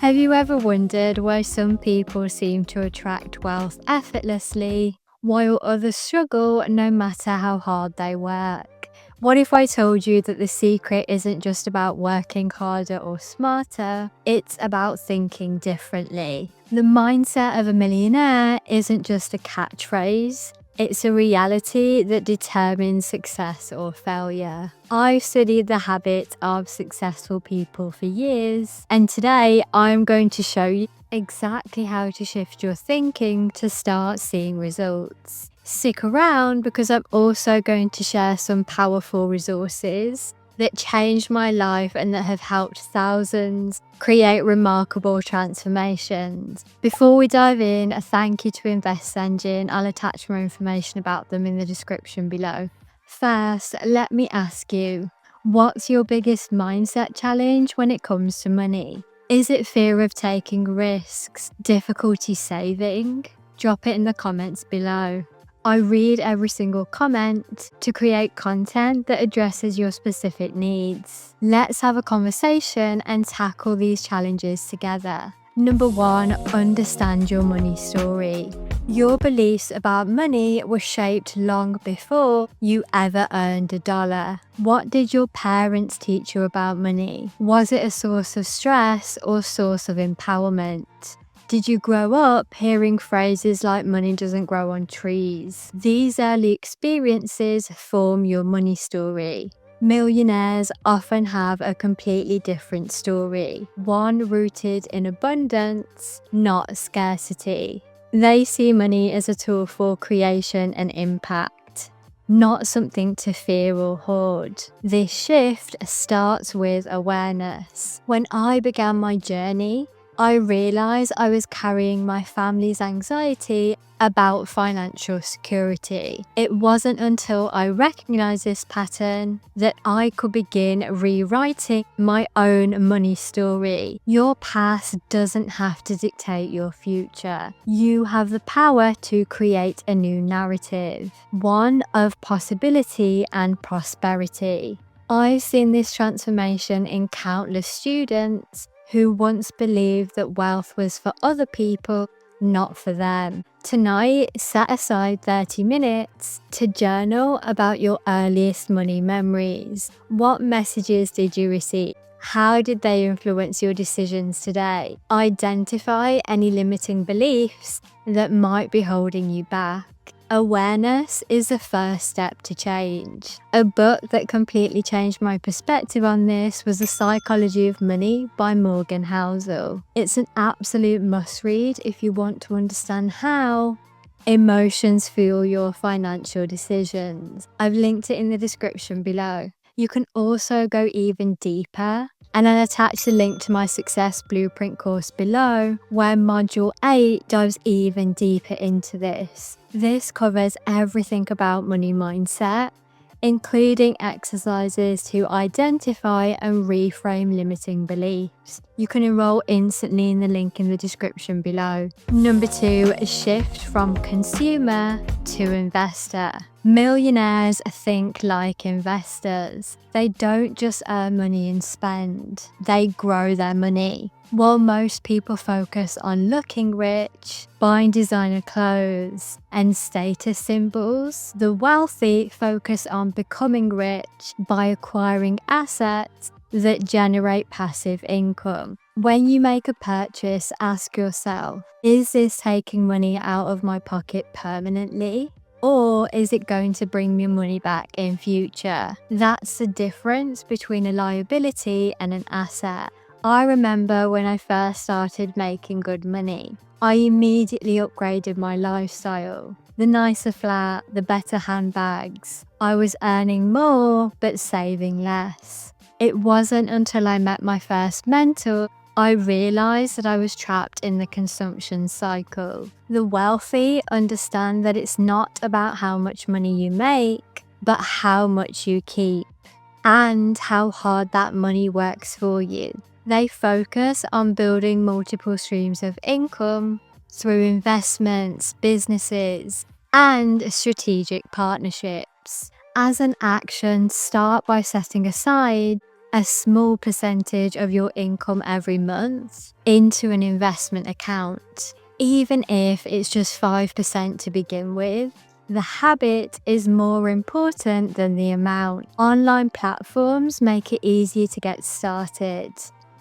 Have you ever wondered why some people seem to attract wealth effortlessly, while others struggle no matter how hard they work? What if I told you that the secret isn't just about working harder or smarter, it's about thinking differently? The mindset of a millionaire isn't just a catchphrase. It's a reality that determines success or failure. I've studied the habits of successful people for years, and today I'm going to show you exactly how to shift your thinking to start seeing results. Stick around because I'm also going to share some powerful resources that changed my life and that have helped thousands create remarkable transformations. Before we dive in, a thank you to Invest Engine. I'll attach more information about them in the description below. First, let me ask you, what's your biggest mindset challenge when it comes to money? Is it fear of taking risks, difficulty saving? Drop it in the comments below. I read every single comment to create content that addresses your specific needs. Let's have a conversation and tackle these challenges together. Number 1, understand your money story. Your beliefs about money were shaped long before you ever earned a dollar. What did your parents teach you about money? Was it a source of stress or source of empowerment? Did you grow up hearing phrases like money doesn't grow on trees? These early experiences form your money story. Millionaires often have a completely different story, one rooted in abundance, not scarcity. They see money as a tool for creation and impact, not something to fear or hoard. This shift starts with awareness. When I began my journey, I realized I was carrying my family's anxiety about financial security. It wasn't until I recognized this pattern that I could begin rewriting my own money story. Your past doesn't have to dictate your future. You have the power to create a new narrative, one of possibility and prosperity. I've seen this transformation in countless students who once believed that wealth was for other people, not for them. Tonight, set aside 30 minutes to journal about your earliest money memories. What messages did you receive? How did they influence your decisions today? Identify any limiting beliefs that might be holding you back. Awareness is the first step to change. A book that completely changed my perspective on this was The Psychology of Money by Morgan Housel. It's an absolute must-read if you want to understand how emotions fuel your financial decisions. I've linked it in the description below. You can also go even deeper, and I'll attach the link to my Success Blueprint course below, where Module 8 dives even deeper into this. This covers everything about money mindset, including exercises to identify and reframe limiting beliefs. You can enroll instantly in the link in the description below. Number 2, a shift from consumer to investor. Millionaires think like investors. They don't just earn money and spend, they grow their money. While most people focus on looking rich, buying designer clothes, and status symbols, the wealthy focus on becoming rich by acquiring assets that generate passive income. When you make a purchase, ask yourself, is this taking money out of my pocket permanently? Or is it going to bring me money back in future? That's the difference between a liability and an asset. I remember when I first started making good money, I immediately upgraded my lifestyle. The nicer flat, the better handbags. I was earning more, but saving less. It wasn't until I met my first mentor I realized that I was trapped in the consumption cycle. The wealthy understand that it's not about how much money you make, but how much you keep, and how hard that money works for you. They focus on building multiple streams of income through investments, businesses, and strategic partnerships. As an action, start by setting aside a small percentage of your income every month into an investment account, even if it's just 5% to begin with. The habit is more important than the amount. Online platforms make it easier to get started,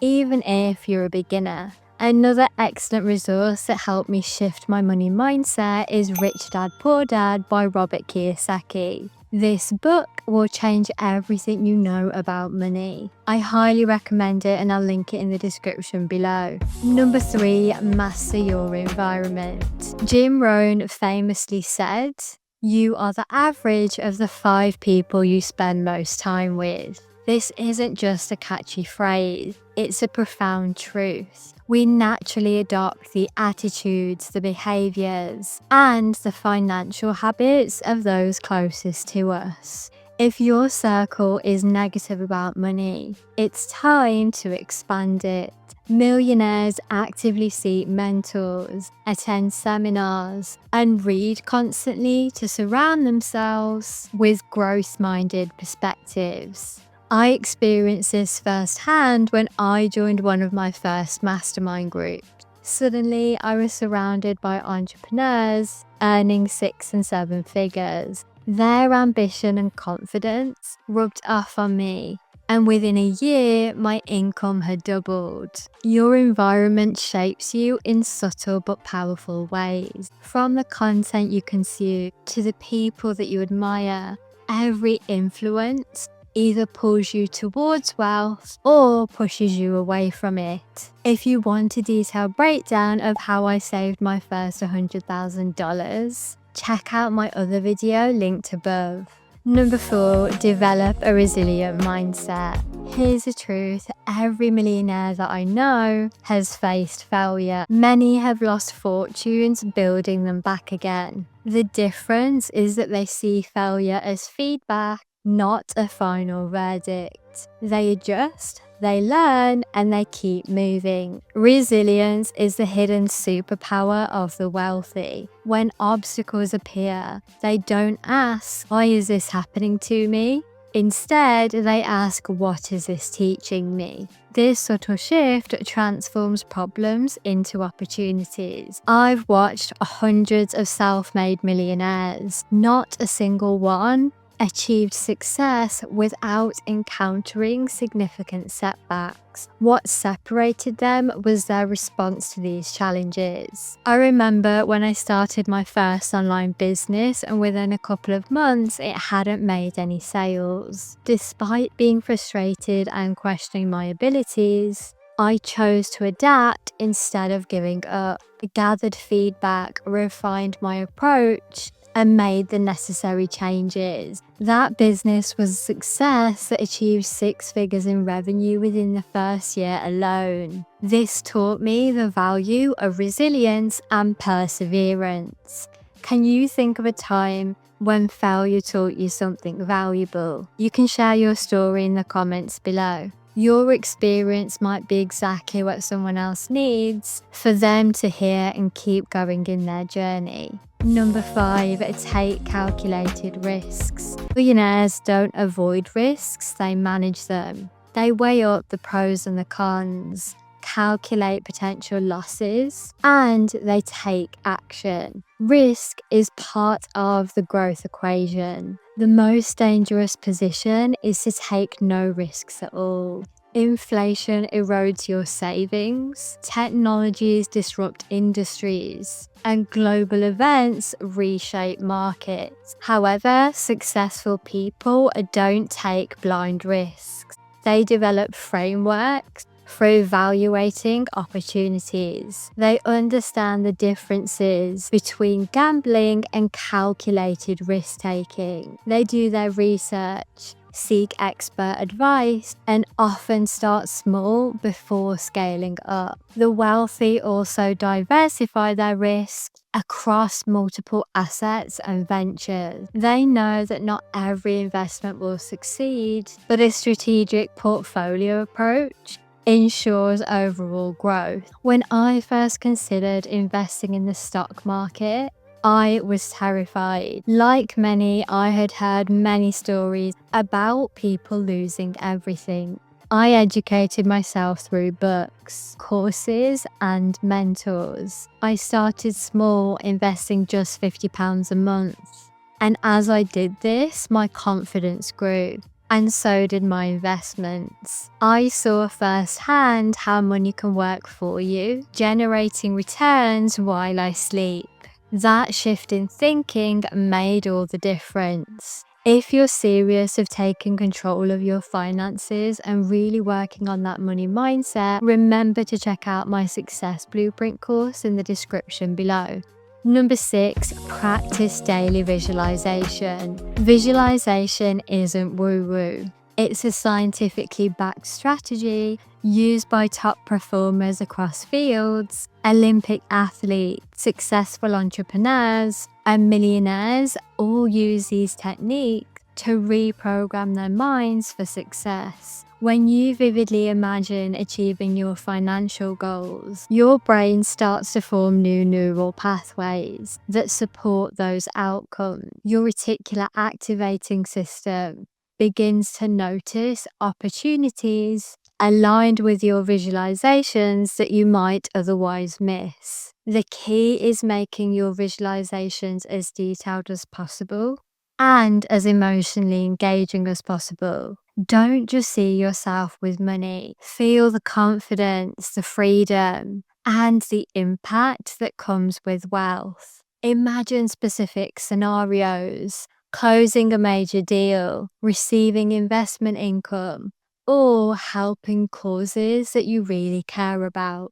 even if you're a beginner. Another excellent resource that helped me shift my money mindset is Rich Dad Poor Dad by Robert Kiyosaki. This book will change everything you know about money. I highly recommend it, and I'll link it in the description below. Number 3, master your environment. Jim Rohn famously said, "You are the average of the 5 people you spend most time with." This isn't just a catchy phrase, it's a profound truth. We naturally adopt the attitudes, the behaviors, and the financial habits of those closest to us. If your circle is negative about money, it's time to expand it. Millionaires actively seek mentors, attend seminars, and read constantly to surround themselves with growth-minded perspectives. I experienced this firsthand when I joined one of my first mastermind groups. Suddenly, I was surrounded by entrepreneurs earning 6 and 7 figures. Their ambition and confidence rubbed off on me, and within a year, my income had doubled. Your environment shapes you in subtle but powerful ways. From the content you consume to the people that you admire, every influence either pulls you towards wealth or pushes you away from it. If you want a detailed breakdown of how I saved my first $100,000, check out my other video linked above. Number 4, develop a resilient mindset. Here's the truth, every millionaire that I know has faced failure. Many have lost fortunes building them back again. The difference is that they see failure as feedback, not a final verdict. They adjust, they learn, and they keep moving. Resilience is the hidden superpower of the wealthy. When obstacles appear, they don't ask, "Why is this happening to me?" Instead, they ask, "What is this teaching me?" This subtle shift transforms problems into opportunities. I've watched hundreds of self-made millionaires. Not a single one achieved success without encountering significant setbacks. What separated them was their response to these challenges. I remember when I started my first online business, and within a couple of months it hadn't made any sales. Despite being frustrated and questioning my abilities, I chose to adapt instead of giving up. I gathered feedback, refined my approach, and made the necessary changes. That business was a success that achieved 6 figures in revenue within the first year alone. This taught me the value of resilience and perseverance. Can you think of a time when failure taught you something valuable? You can share your story in the comments below. Your experience might be exactly what someone else needs for them to hear and keep going in their journey. Number 5, take calculated risks. Millionaires don't avoid risks, they manage them. They weigh up the pros and the cons, calculate potential losses, and they take action. Risk is part of the growth equation. The most dangerous position is to take no risks at all. Inflation erodes your savings, technologies disrupt industries, and global events reshape markets. However, successful people don't take blind risks. They develop frameworks for evaluating opportunities. They understand the differences between gambling and calculated risk-taking. They do their research, seek expert advice, and often start small before scaling up. The wealthy also diversify their risk across multiple assets and ventures. They know that not every investment will succeed, but a strategic portfolio approach ensures overall growth. When I first considered investing in the stock market, I was terrified. Like many, I had heard many stories about people losing everything. I educated myself through books, courses, and mentors. I started small, investing just £50 a month. And as I did this, my confidence grew. And so did my investments. I saw firsthand how money can work for you, generating returns while I sleep. That shift in thinking made all the difference. If you're serious of taking control of your finances and really working on that money mindset, remember to check out my Success Blueprint course in the description below. Number 6, practice daily visualization. Visualization isn't woo-woo. It's a scientifically backed strategy used by top performers across fields, Olympic athletes, successful entrepreneurs, and millionaires all use these techniques to reprogram their minds for success. When you vividly imagine achieving your financial goals, your brain starts to form new neural pathways that support those outcomes. Your reticular activating system begins to notice opportunities aligned with your visualizations that you might otherwise miss. The key is making your visualizations as detailed as possible and as emotionally engaging as possible. Don't just see yourself with money. Feel the confidence, the freedom, and the impact that comes with wealth. Imagine specific scenarios, closing a major deal, receiving investment income, or helping causes that you really care about.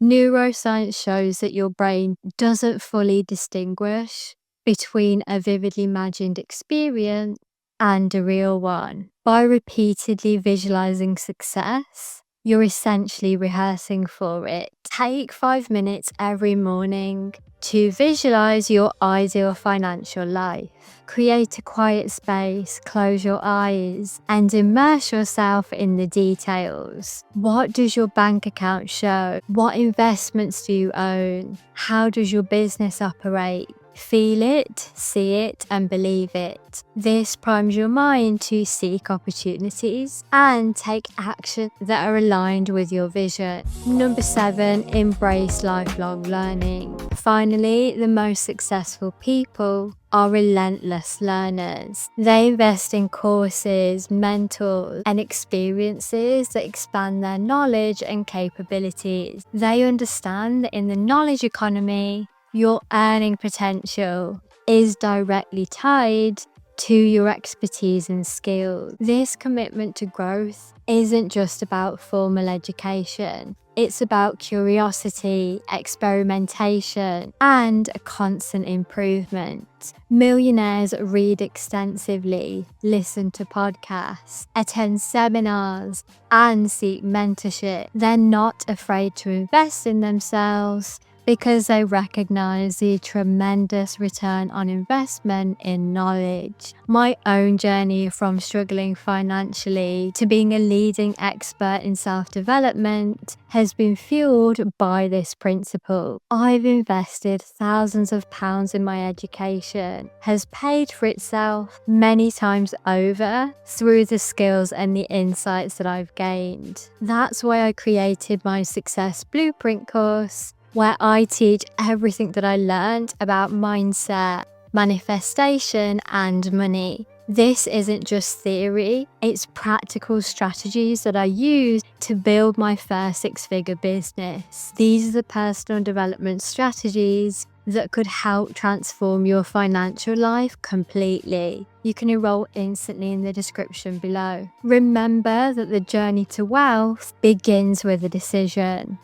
Neuroscience shows that your brain doesn't fully distinguish between a vividly imagined experience and a real one. By repeatedly visualizing success, you're essentially rehearsing for it. Take 5 minutes every morning to visualize your ideal financial life. Create a quiet space, close your eyes, and immerse yourself in the details. What does your bank account show? What investments do you own? How does your business operate? Feel it, see it, and believe it. This primes your mind to seek opportunities and take action that are aligned with your vision. Number 7, embrace lifelong learning. Finally, the most successful people are relentless learners. They invest in courses, mentors, and experiences that expand their knowledge and capabilities. They understand that in the knowledge economy, your earning potential is directly tied to your expertise and skills. This commitment to growth isn't just about formal education. It's about curiosity, experimentation, and a constant improvement. Millionaires read extensively, listen to podcasts, attend seminars, and seek mentorship. They're not afraid to invest in themselves because they recognize the tremendous return on investment in knowledge. My own journey from struggling financially to being a leading expert in self-development has been fueled by this principle. I've invested thousands of pounds in my education, has paid for itself many times over through the skills and the insights that I've gained. That's why I created my Success Blueprint course, where I teach everything that I learned about mindset, manifestation, and money. This isn't just theory, it's practical strategies that I use to build my first 6-figure business. These are the personal development strategies that could help transform your financial life completely. You can enroll instantly in the description below. Remember that the journey to wealth begins with a decision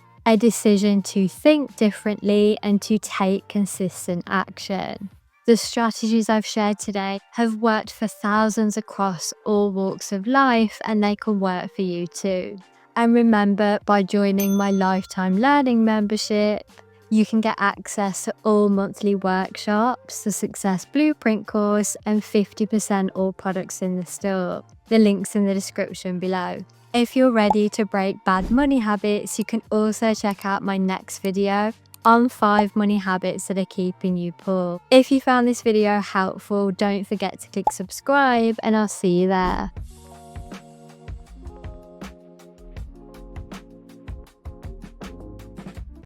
to think differently and to take consistent action. The strategies I've shared today have worked for thousands across all walks of life, and they can work for you too. And remember, by joining my lifetime learning membership, you can get access to all monthly workshops, the Success Blueprint course, and 50% all products in the store. The link's in the description below. If you're ready to break bad money habits, you can also check out my next video on 5 money habits that are keeping you poor. If you found this video helpful, don't forget to click subscribe, and I'll see you there.